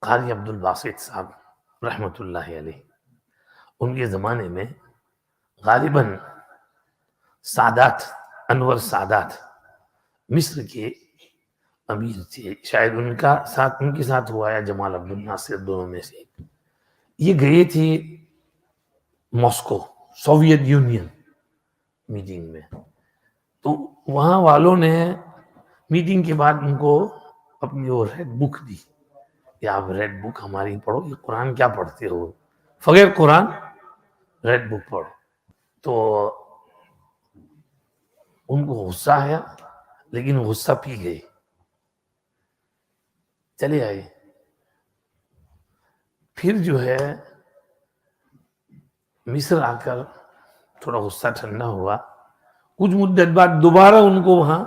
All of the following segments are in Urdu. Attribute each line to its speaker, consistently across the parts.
Speaker 1: قاری عبد الباسط صاحب رحمۃ اللہ علیہ، ان کے زمانے میں غالباً سادات، انور سادات مصر کے امیر تھے، شاید ان کے ساتھ ہوا یا جمال عبد الناصر، دونوں میں سے ایک۔ یہ گئے تھے ماسکو، سوویت یونین میٹنگ میں، تو وہاں والوں نے میٹنگ کے بعد ان کو اپنی وہ ریڈ بک دی کہ آپ ریڈ بک ہماری پڑھو، یہ قرآن کیا پڑھتے ہو، بغیر قرآن ریڈ بک پڑھو۔ تو ان کو غصہ آیا، لیکن غصہ پی گئے، چلے آئے۔ پھر جو ہے مصر آ کر تھوڑا غصہ ٹھنڈا ہوا، کچھ مدت بعد دوبارہ ان کو وہاں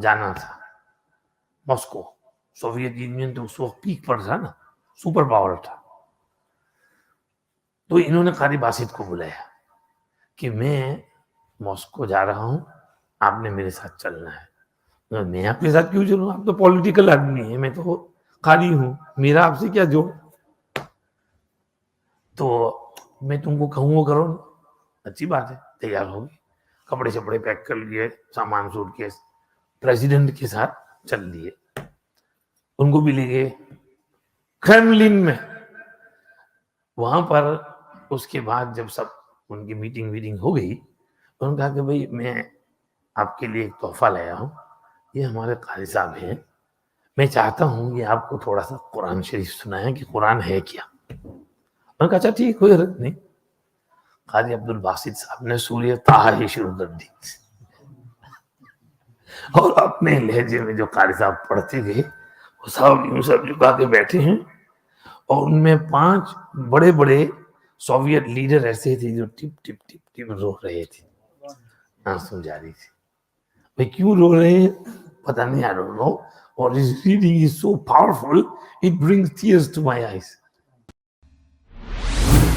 Speaker 1: جانا تھا، ماسکو۔ سوویت یونین تو اس وقت پیک پر تھا نا، سپر پاور تھا۔ تو انہوں نے قاری باسط کو بلایا کہ میں ماسکو جا رہا ہوں، آپ نے میرے ساتھ چلنا ہے۔ میں آپ کے ساتھ کیوں چلوں، آپ تو پولیٹیکل آدمی ہیں، میں تو قاری ہوں، میرا آپ سے کیا جوڑ، تو میں تم کو کہوں وہ کرو۔ اچھی بات ہے، تیار ہو گئے، کپڑے شپڑے پیک کر لیے، سامان سوٹ کیس، پریزیڈنٹ کے ساتھ چل دیے۔ ان کو بھی لے گئے کریملن میں۔ وہاں پر اس کے بعد جب سب ان کی میٹنگ ہو گئی، انہوں نے کہا کہ بھئی میں آپ کے لیے ایک تحفہ لایا ہوں، یہ ہمارے قاری صاحب ہیں، میں چاہتا ہوں کہ آپ کو تھوڑا سا قرآن شریف سنائیں کہ قرآن ہے کیا۔ انہوں نے کہا اچھا ٹھیک، کوئی حرج نہیں۔ قاری عبد الباسط صاحب نے سورہ طٰہٰ ہی شروع کر دی، اور اپنے لہجے میں جو قاری صاحب پڑھتے گئے، وہ سب یوں سب جھکا کے بیٹھے ہیں، اور ان میں 5 بڑے بڑے سوویت لیڈر ایسے تھے جو ٹپ ٹپ ٹپ ٹپ رو رہے تھے، آنسو جاری تھے۔ بھئی کیوں رو رہے ہیں پتہ نہیں، I don't know, or his reading is so powerful it brings tears to my eyes۔